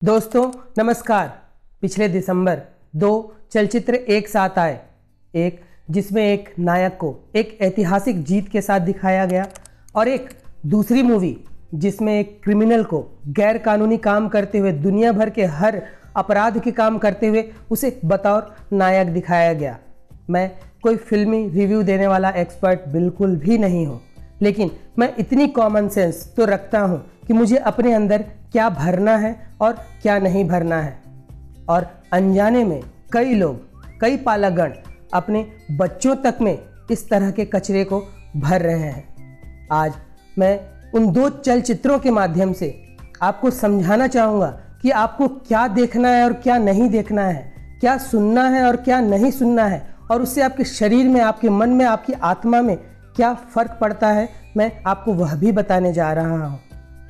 दोस्तों नमस्कार। पिछले दिसंबर 2 चलचित्र एक साथ आए, एक जिसमें एक नायक को एक ऐतिहासिक जीत के साथ दिखाया गया और एक दूसरी मूवी जिसमें एक क्रिमिनल को गैर कानूनी काम करते हुए, दुनिया भर के हर अपराध के काम करते हुए उसे बतौर नायक दिखाया गया। मैं कोई फिल्मी रिव्यू देने वाला एक्सपर्ट बिल्कुल भी नहीं हूँ, लेकिन मैं इतनी कॉमन सेंस तो रखता हूँ कि मुझे अपने अंदर क्या भरना है और क्या नहीं भरना है। और अनजाने में कई लोग, कई पालकगण अपने बच्चों तक में इस तरह के कचरे को भर रहे हैं। आज मैं उन 2 चलचित्रों के माध्यम से आपको समझाना चाहूँगा कि आपको क्या देखना है और क्या नहीं देखना है, क्या सुनना है और क्या नहीं सुनना है, और उससे आपके शरीर में, आपके मन में, आपकी आत्मा में क्या फ़र्क पड़ता है, मैं आपको वह भी बताने जा रहा हूँ।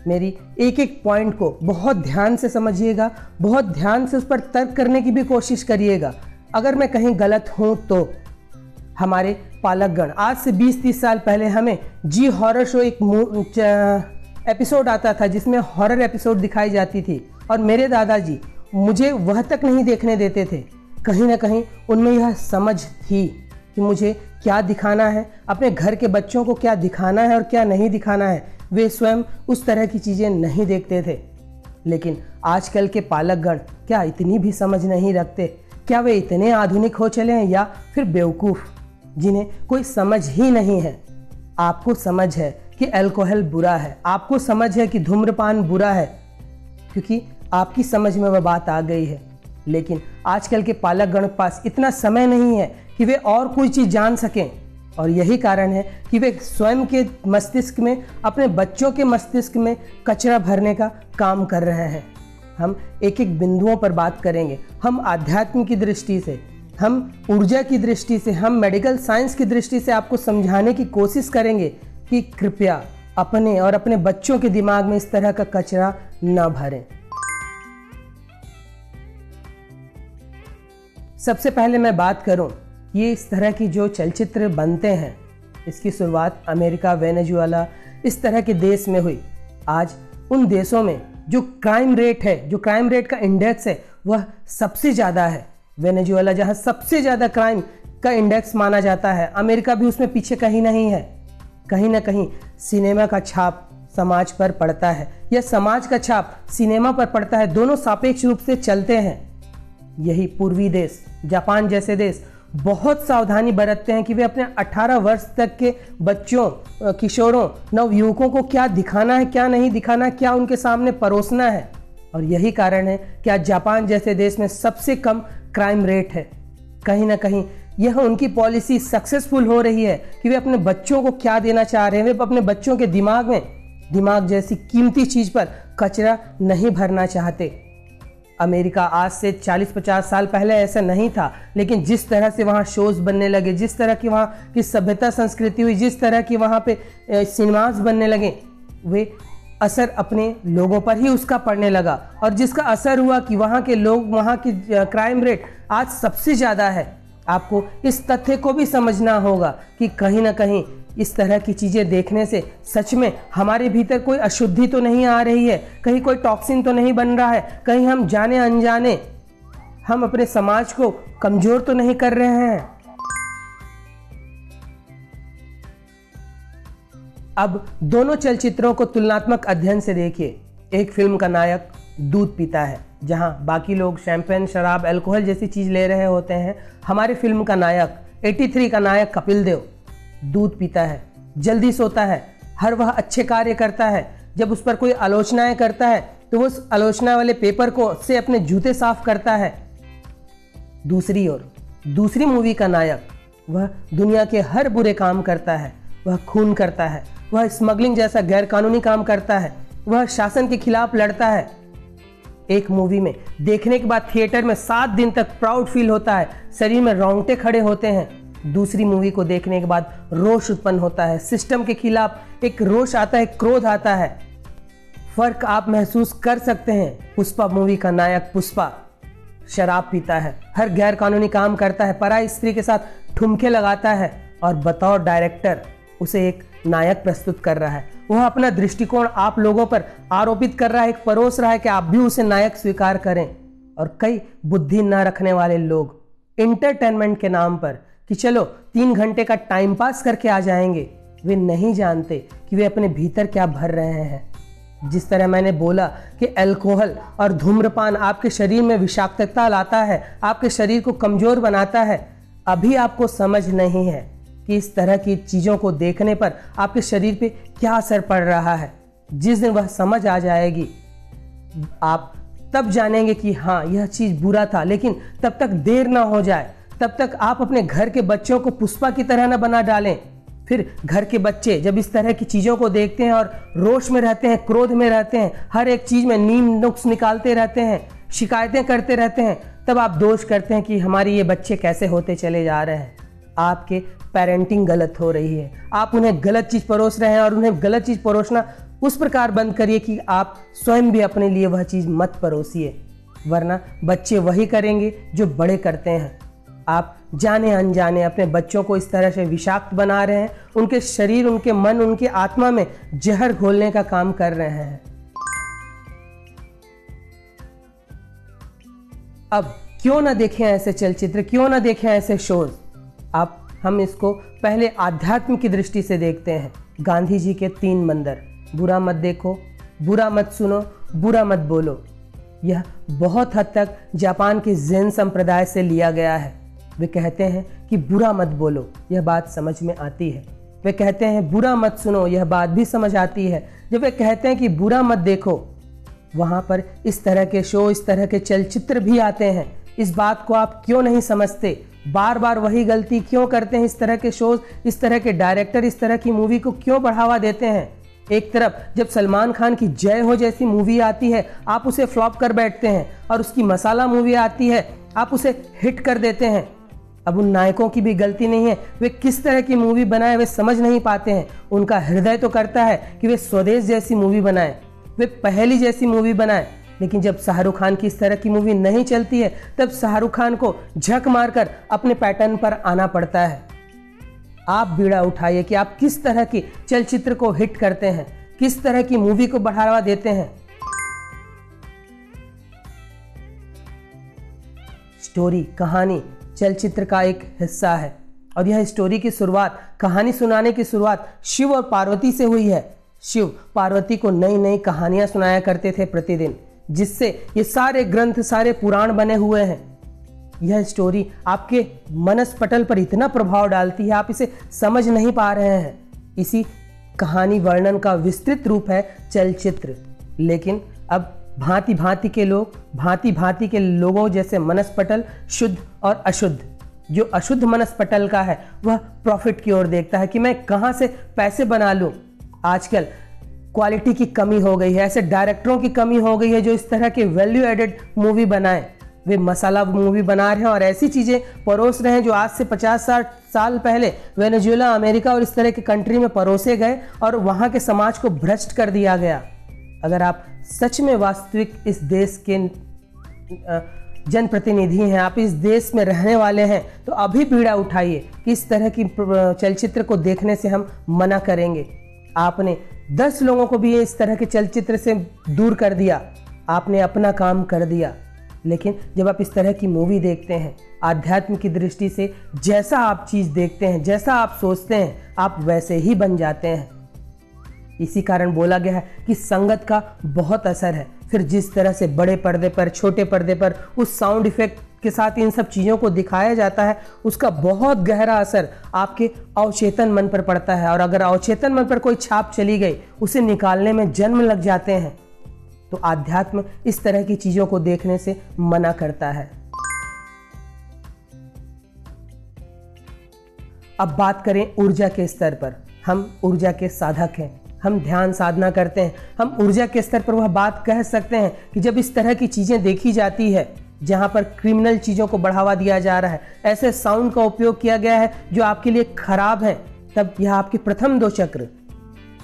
मेरी एक एक पॉइंट को बहुत ध्यान से समझिएगा, बहुत ध्यान से उस पर तर्क करने की भी कोशिश करिएगा। अगर मैं कहीं गलत हूँ तो हमारे पालकगण, आज से 20-30 साल पहले हमें जी हॉरर शो एक एपिसोड आता था जिसमें हॉरर एपिसोड दिखाई जाती थी, और मेरे दादाजी मुझे वह तक नहीं देखने देते थे। कहीं ना कहीं उनमें यह समझ थी कि मुझे क्या दिखाना है, अपने घर के बच्चों को क्या दिखाना है और क्या नहीं दिखाना है। वे स्वयं उस तरह की चीज़ें नहीं देखते थे। लेकिन आजकल के पालकगण क्या इतनी भी समझ नहीं रखते? क्या वे इतने आधुनिक हो चले हैं, या फिर बेवकूफ़ जिन्हें कोई समझ ही नहीं है? आपको समझ है कि अल्कोहल बुरा है, आपको समझ है कि धूम्रपान बुरा है, क्योंकि आपकी समझ में वह बात आ गई है। लेकिन आजकल के पालकगण के पास इतना समय नहीं है कि वे और कोई चीज़ जान सकें, और यही कारण है कि वे स्वयं के मस्तिष्क में, अपने बच्चों के मस्तिष्क में कचरा भरने का काम कर रहे हैं। हम एक एक बिंदुओं पर बात करेंगे। हम आध्यात्म की दृष्टि से, हम ऊर्जा की दृष्टि से, हम मेडिकल साइंस की दृष्टि से आपको समझाने की कोशिश करेंगे कि कृपया अपने और अपने बच्चों के दिमाग में इस तरह का कचरा न भरें। सबसे पहले मैं बात करूं, ये इस तरह की जो चलचित्र बनते हैं, इसकी शुरुआत अमेरिका, वेनेजुएला, इस तरह के देश में हुई। आज उन देशों में जो क्राइम रेट है, जो क्राइम रेट का इंडेक्स है, वह सबसे ज़्यादा है। वेनेजुएला जहाँ सबसे ज़्यादा क्राइम का इंडेक्स माना जाता है, अमेरिका भी उसमें पीछे कहीं नहीं है। कहीं ना कहीं सिनेमा का छाप समाज पर पड़ता है, या समाज का छाप सिनेमा पर पड़ता है। दोनों सापेक्ष रूप से चलते हैं। यही पूर्वी देश, जापान जैसे देश बहुत सावधानी बरतते हैं कि वे अपने 18 वर्ष तक के बच्चों, किशोरों, नवयुवकों को क्या दिखाना है, क्या नहीं दिखाना है, क्या उनके सामने परोसना है। और यही कारण है कि आज जापान जैसे देश में सबसे कम क्राइम रेट है। कहीं ना कहीं यह उनकी पॉलिसी सक्सेसफुल हो रही है कि वे अपने बच्चों को क्या देना चाह रहे हैं। वे अपने बच्चों के दिमाग में, दिमाग जैसी कीमती चीज़ पर कचरा नहीं भरना चाहते। अमेरिका आज से 40-50 साल पहले ऐसा नहीं था, लेकिन जिस तरह से वहाँ शोज़ बनने लगे, जिस तरह की वहाँ की सभ्यता संस्कृति हुई, जिस तरह की वहाँ पे सिनेमाज बनने लगे, वे असर अपने लोगों पर ही उसका पड़ने लगा। और जिसका असर हुआ कि वहाँ के लोग, वहाँ की क्राइम रेट आज सबसे ज़्यादा है। आपको इस तथ्य को भी समझना होगा कि कहीं ना कहीं इस तरह की चीज़ें देखने से सच में हमारे भीतर कोई अशुद्धि तो नहीं आ रही है, कहीं कोई टॉक्सिन तो नहीं बन रहा है, कहीं हम जाने अनजाने हम अपने समाज को कमज़ोर तो नहीं कर रहे हैं। अब दोनों चलचित्रों को तुलनात्मक अध्ययन से देखिए। एक फिल्म का नायक दूध पीता है, जहां बाकी लोग शैंपेन, शराब, अल्कोहल जैसी चीज़ ले रहे होते हैं। हमारे फिल्म का नायक 83 का नायक कपिल देव दूध पीता है, जल्दी सोता है, हर वह अच्छे कार्य करता है। जब उस पर कोई आलोचनाएं करता है तो वो उस आलोचना वाले पेपर को से अपने जूते साफ करता है। दूसरी ओर दूसरी मूवी का नायक, वह दुनिया के हर बुरे काम करता है, वह खून करता है, वह स्मगलिंग जैसा गैरकानूनी काम करता है, वह शासन के खिलाफ लड़ता है। एक मूवी में देखने के बाद थिएटर में 7 दिन तक प्राउड फील होता है, शरीर में रोंगटे खड़े होते हैं। दूसरी मूवी को देखने के बाद रोष उत्पन्न होता है, सिस्टम के खिलाफ एक रोष आता है, क्रोध आता है। फर्क आप महसूस कर सकते हैं। पुष्पा मूवी का नायक पुष्पा शराब पीता है, हर गैर कानूनी काम करता है, पराई स्त्री के साथ ठुमके लगाता है और बतौर डायरेक्टर उसे एक नायक प्रस्तुत कर रहा है। वह अपना दृष्टिकोण आप लोगों पर आरोपित कर रहा है, एक परोस रहा है कि आप भी उसे नायक स्वीकार करें। और कई बुद्धि न रखने वाले लोग इंटरटेनमेंट के नाम पर कि चलो 3 घंटे का टाइम पास करके आ जाएंगे, वे नहीं जानते कि वे अपने भीतर क्या भर रहे हैं। जिस तरह मैंने बोला कि अल्कोहल और धूम्रपान आपके शरीर में विषाक्तता लाता है, आपके शरीर को कमजोर बनाता है, अभी आपको समझ नहीं है कि इस तरह की चीज़ों को देखने पर आपके शरीर पे क्या असर पड़ रहा है। जिस दिन वह समझ आ जाएगी, आप तब जानेंगे कि हाँ यह चीज़ बुरा था। लेकिन तब तक देर ना हो जाए, तब तक आप अपने घर के बच्चों को पुष्पा की तरह ना बना डालें। फिर घर के बच्चे जब इस तरह की चीज़ों को देखते हैं और रोष में रहते हैं, क्रोध में रहते हैं, हर एक चीज़ में नीम नुक्स निकालते रहते हैं, शिकायतें करते रहते हैं, तब आप दोष करते हैं कि हमारे ये बच्चे कैसे होते चले जा रहे हैं। आपके पेरेंटिंग गलत हो रही है, आप उन्हें गलत चीज़ परोस रहे हैं। और उन्हें गलत चीज़ परोसना उस प्रकार बंद करिए कि आप स्वयं भी अपने लिए वह चीज़ मत परोसिए, वरना बच्चे वही करेंगे जो बड़े करते हैं। आप जाने अनजाने अपने बच्चों को इस तरह से विषाक्त बना रहे हैं, उनके शरीर, उनके मन, उनकी आत्मा में जहर घोलने का काम कर रहे हैं। अब क्यों ना देखें ऐसे चलचित्र, क्यों ना देखें ऐसे शोज। हम इसको पहले आध्यात्म की दृष्टि से देखते हैं। गांधी जी के 3 मंत्र, बुरा मत देखो, बुरा मत सुनो, बुरा मत बोलो, यह बहुत हद तक जापान के ज़ेन संप्रदाय से लिया गया है। वे कहते हैं कि बुरा मत बोलो, यह बात समझ में आती है। वे कहते हैं बुरा मत सुनो, यह बात भी समझ आती है। जब वे कहते हैं कि बुरा मत देखो, वहाँ पर इस तरह के शो, इस तरह के चलचित्र भी आते हैं। इस बात को आप क्यों नहीं समझते? बार बार वही गलती क्यों करते हैं? इस तरह के शोज, इस तरह के डायरेक्टर इस तरह की मूवी को क्यों बढ़ावा देते हैं? एक तरफ जब सलमान खान की जय हो जैसी मूवी आती है, आप उसे फ्लॉप कर बैठते हैं, और उसकी मसाला मूवी आती है, आप उसे हिट कर देते हैं। अब उन नायकों की भी गलती नहीं है, वे किस तरह की मूवी बनाए वे समझ नहीं पाते हैं। उनका हृदय तो करता है कि वे स्वदेश जैसी मूवी बनाए, वे पहली जैसी मूवी बनाए। लेकिन जब शाहरुख खान की इस तरह की मूवी नहीं चलती है, तब शाहरुख खान को झक मारकर अपने पैटर्न पर आना पड़ता है। आप बीड़ा उठाइए कि आप किस तरह की चलचित्र को हिट करते हैं, किस तरह की मूवी को बढ़ावा देते हैं। स्टोरी, कहानी चलचित्र का एक हिस्सा है, और यह स्टोरी की शुरुआत, कहानी सुनाने की शुरुआत शिव और पार्वती से हुई है। शिव पार्वती को नई नई कहानियां सुनाया करते थे प्रतिदिन, जिससे ये सारे ग्रंथ, सारे पुराण बने हुए हैं। यह स्टोरी आपके मनस पटल पर इतना प्रभाव डालती है, आप इसे समझ नहीं पा रहे हैं। इसी कहानी वर्णन का विस्तृत रूप है चलचित्र। लेकिन अब भांति भांति के लोग, भांति भांति के लोगों जैसे मनस पटल, शुद्ध और अशुद्ध। जो अशुद्ध मनस पटल का है वह प्रॉफिट की ओर देखता है कि मैं कहाँ से पैसे बना लूँ। आजकल क्वालिटी की कमी हो गई है, ऐसे डायरेक्टरों की कमी हो गई है जो इस तरह के वैल्यू एडेड मूवी बनाएं। वे मसाला मूवी बना रहे हैं और ऐसी चीज़ें परोस रहे हैं जो आज से 50-60 साल पहले वेनेजुएला, अमेरिका और इस तरह के कंट्री में परोसे गए और वहाँ के समाज को भ्रष्ट कर दिया गया। अगर आप सच में वास्तविक इस देश के जनप्रतिनिधि हैं, आप इस देश में रहने वाले हैं, तो अभी पीड़ा उठाइए कि इस तरह की चलचित्र को देखने से हम मना करेंगे। आपने 10 लोगों को भी इस तरह के चलचित्र से दूर कर दिया, आपने अपना काम कर दिया। लेकिन जब आप इस तरह की मूवी देखते हैं, आध्यात्म की दृष्टि से जैसा आप चीज़ देखते हैं, जैसा आप सोचते हैं, आप वैसे ही बन जाते हैं। इसी कारण बोला गया है कि संगत का बहुत असर है। फिर जिस तरह से बड़े पर्दे पर, छोटे पर्दे पर उस साउंड इफेक्ट के साथ इन सब चीज़ों को दिखाया जाता है, उसका बहुत गहरा असर आपके अवचेतन मन पर पड़ता है। और अगर अवचेतन मन पर कोई छाप चली गई, उसे निकालने में जन्म लग जाते हैं। तो आध्यात्म इस तरह की चीज़ों को देखने से मना करता है। अब बात करें ऊर्जा के स्तर पर। हम ऊर्जा के साधक हैं, हम ध्यान साधना करते हैं। हम ऊर्जा के स्तर पर वह बात कह सकते हैं कि जब इस तरह की चीज़ें देखी जाती है जहाँ पर क्रिमिनल चीज़ों को बढ़ावा दिया जा रहा है, ऐसे साउंड का उपयोग किया गया है जो आपके लिए खराब है, तब यह आपके प्रथम 2 चक्र,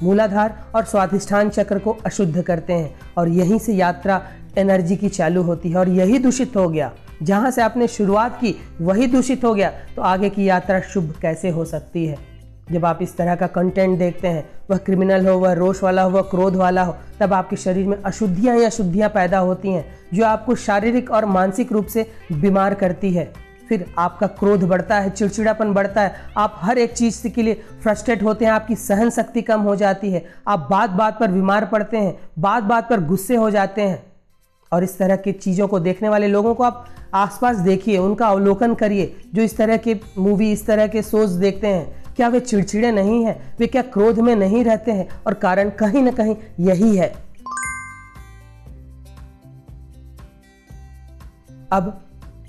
मूलाधार और स्वाधिष्ठान चक्र को अशुद्ध करते हैं। और यहीं से यात्रा एनर्जी की चालू होती है। और यही दूषित हो गया जहाँ से आपने शुरुआत की वही दूषित हो गया तो आगे की यात्रा शुभ कैसे हो सकती है। जब आप इस तरह का कंटेंट देखते हैं, वह क्रिमिनल हो, वह रोष वाला हो, वह क्रोध वाला हो, तब आपके शरीर में अशुद्धियाँ या शुद्धियाँ पैदा होती हैं जो आपको शारीरिक और मानसिक रूप से बीमार करती है। फिर आपका क्रोध बढ़ता है, चिड़चिड़ापन बढ़ता है, आप हर एक चीज़ के लिए फ्रस्ट्रेट होते हैं, आपकी सहन शक्ति कम हो जाती है, आप बात बात पर बीमार पड़ते हैं, बात बात पर गुस्से हो जाते हैं। और इस तरह की चीज़ों को देखने वाले लोगों को आप आसपास देखिए, उनका अवलोकन करिए, जो इस तरह के मूवी, इस तरह के शोज देखते हैं। क्या वे चिड़चिड़े नहीं हैं? वे क्या क्रोध में नहीं रहते हैं? और कारण कहीं ना कहीं यही है। अब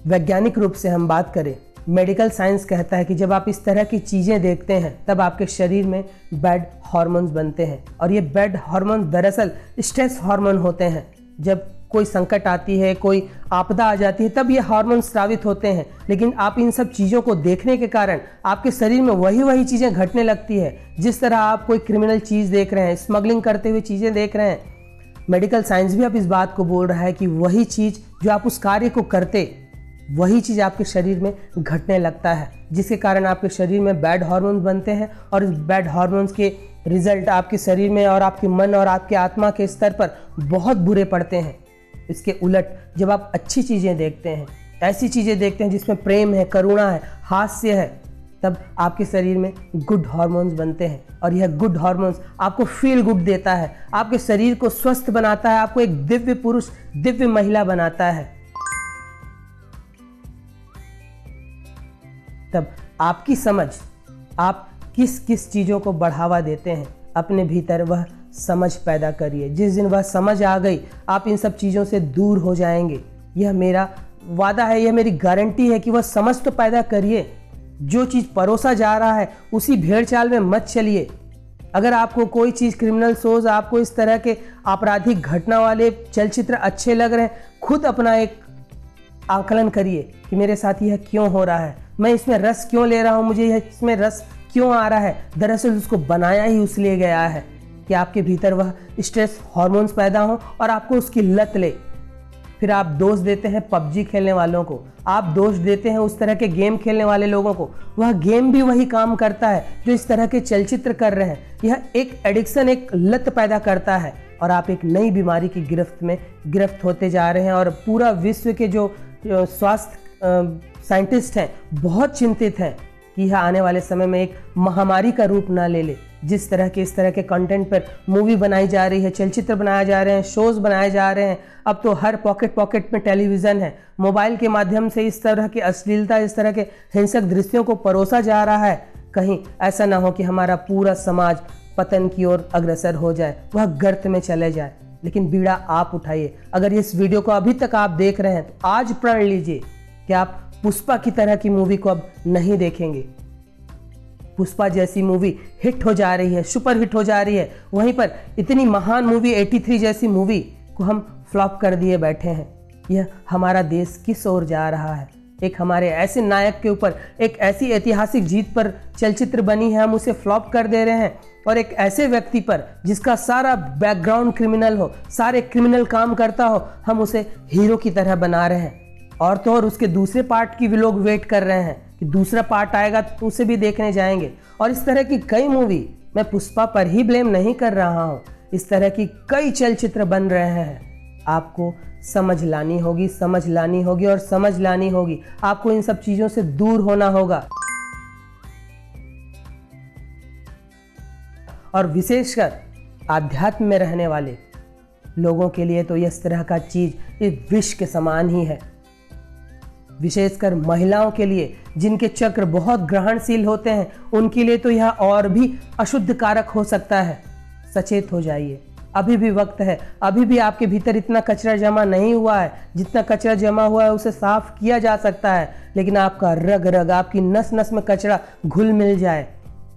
वैज्ञानिक रूप से हम बात करें, मेडिकल साइंस कहता है कि जब आप इस तरह की चीज़ें देखते हैं तब आपके शरीर में बैड हार्मोन्स बनते हैं। और ये बैड हार्मोन दरअसल स्ट्रेस हार्मोन होते हैं। जब कोई संकट आती है, कोई आपदा आ जाती है, तब ये हार्मोन स्रावित होते हैं। लेकिन आप इन सब चीज़ों को देखने के कारण आपके शरीर में वही चीज़ें घटने लगती है। जिस तरह आप कोई क्रिमिनल चीज़ देख रहे हैं, स्मगलिंग करते हुए चीज़ें देख रहे हैं, मेडिकल साइंस भी अब इस बात को बोल रहा है कि वही चीज़ जो आप उस कार्य को करते, वही चीज़ आपके शरीर में घटने लगता है, जिसके कारण आपके शरीर में बैड हार्मोन्स बनते हैं। और इस बैड हार्मोन्स के रिजल्ट आपके शरीर में और आपके मन और आपके आत्मा के स्तर पर बहुत बुरे पड़ते हैं। इसके उलट जब आप अच्छी चीज़ें देखते हैं, ऐसी चीज़ें देखते हैं जिसमें प्रेम है, करुणा है, हास्य है, तब आपके शरीर में गुड हार्मोन्स बनते हैं। और यह गुड हार्मोन्स आपको फील गुड देता है, आपके शरीर को स्वस्थ बनाता है, आपको एक दिव्य पुरुष, दिव्य महिला बनाता है। तब आपकी समझ, आप किस किस चीज़ों को बढ़ावा देते हैं, अपने भीतर वह समझ पैदा करिए। जिस दिन वह समझ आ गई, आप इन सब चीज़ों से दूर हो जाएंगे। यह मेरा वादा है, यह मेरी गारंटी है कि वह समझ तो पैदा करिए। जो चीज़ परोसा जा रहा है उसी भेड़ चाल में मत चलिए। अगर आपको कोई चीज़, क्रिमिनल शोज, आपको इस तरह के आपराधिक घटना वाले चलचित्र अच्छे लग रहे हैं, खुद अपना एक आकलन करिए कि मेरे साथ यह क्यों हो रहा है, मैं इसमें रस क्यों ले रहा हूँ, मुझे यह इसमें रस क्यों आ रहा है। दरअसल उसको बनाया ही उसलिए गया है कि आपके भीतर वह स्ट्रेस हार्मोन्स पैदा हो और आपको उसकी लत ले। फिर आप दोष देते हैं पबजी खेलने वालों को, आप दोष देते हैं उस तरह के गेम खेलने वाले लोगों को। वह गेम भी वही काम करता है जो इस तरह के चलचित्र कर रहे हैं। यह एक एडिक्शन, एक लत पैदा करता है और आप एक नई बीमारी की गिरफ्त होते जा रहे हैं। और पूरा विश्व के जो स्वास्थ्य साइंटिस्ट हैं बहुत चिंतित हैं कि यह आने वाले समय में एक महामारी का रूप ना ले ले। जिस तरह के इस तरह के कंटेंट पर मूवी बनाई जा रही है, चलचित्र बनाए जा रहे हैं, शोज बनाए जा रहे हैं, अब तो हर पॉकेट में टेलीविज़न है, मोबाइल के माध्यम से इस तरह की अश्लीलता, इस तरह के हिंसक दृश्यों को परोसा जा रहा है। कहीं ऐसा ना हो कि हमारा पूरा समाज पतन की ओर अग्रसर हो जाए, वह गर्त में चले जाए। लेकिन बीड़ा आप उठाइए। अगर इस वीडियो को अभी तक आप देख रहे हैं तो आज प्रण लीजिए कि आप पुष्पा की तरह की मूवी को अब नहीं देखेंगे। पुष्पा जैसी मूवी हिट हो जा रही है, सुपर हिट हो जा रही है, वहीं पर इतनी महान मूवी 83 जैसी मूवी को हम फ्लॉप कर दिए बैठे हैं। यह हमारा देश किस ओर जा रहा है? एक हमारे ऐसे नायक के ऊपर एक ऐसी ऐतिहासिक जीत पर चलचित्र बनी है, हम उसे फ्लॉप कर दे रहे हैं। और एक ऐसे व्यक्ति पर जिसका सारा बैकग्राउंड क्रिमिनल हो, सारे क्रिमिनल काम करता हो, हम उसे हीरो की तरह बना रहे हैं। और तो और उसके दूसरे पार्ट की भी लोग वेट कर रहे हैं कि दूसरा पार्ट आएगा तो उसे भी देखने जाएंगे। और इस तरह की कई मूवी, मैं पुष्पा पर ही ब्लेम नहीं कर रहा हूँ, इस तरह की कई चलचित्र बन रहे हैं। आपको समझ लानी होगी, समझ लानी होगी और समझ लानी होगी। आपको इन सब चीज़ों से दूर होना होगा। और विशेषकर आध्यात्म में रहने वाले लोगों के लिए तो इस तरह का चीज़ एक विष के समान ही है। विशेषकर महिलाओं के लिए जिनके चक्र बहुत ग्रहणशील होते हैं, उनके लिए तो यह और भी अशुद्ध कारक हो सकता है। सचेत हो जाइए, अभी भी वक्त है। अभी भी आपके भीतर इतना कचरा जमा नहीं हुआ है। जितना कचरा जमा हुआ है उसे साफ किया जा सकता है। लेकिन आपका रग रग, आपकी नस नस में कचरा घुल मिल जाए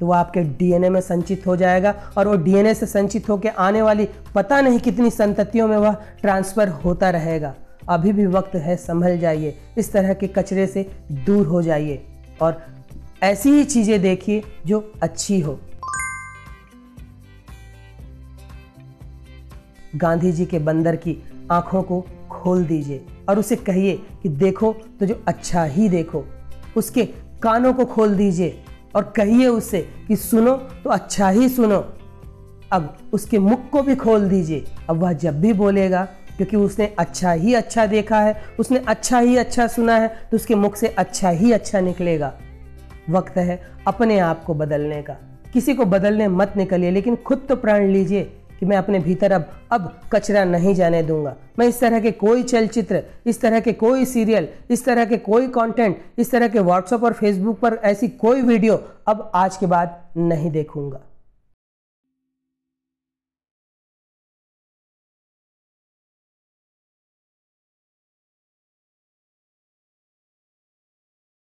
तो वो आपके डीएनए में संचित हो जाएगा और वो डीएनए से संचित होकर आने वाली पता नहीं कितनी संततियों में वह ट्रांसफ़र होता रहेगा। अभी भी वक्त है, संभल जाइए, इस तरह के कचरे से दूर हो जाइए और ऐसी ही चीज़ें देखिए जो अच्छी हो। गांधी जी के बंदर की आंखों को खोल दीजिए। और उसे कहिए कि देखो तो जो अच्छा ही देखो। उसके कानों को खोल दीजिए और कहिए उससे कि सुनो तो अच्छा ही सुनो। अब उसके मुख को भी खोल दीजिए। अब वह जब भी बोलेगा, क्योंकि उसने अच्छा ही अच्छा देखा है, उसने अच्छा ही अच्छा सुना है, तो उसके मुख से अच्छा ही अच्छा निकलेगा। वक्त है अपने आप को बदलने का। किसी को बदलने मत निकलिए, लेकिन खुद तो प्रण लीजिए कि मैं अपने भीतर अब कचरा नहीं जाने दूंगा। मैं इस तरह के कोई चलचित्र, इस तरह के कोई सीरियल, इस तरह के कोई कंटेंट, इस तरह के व्हाट्सएप और फेसबुक पर ऐसी कोई वीडियो अब आज के बाद नहीं देखूंगा।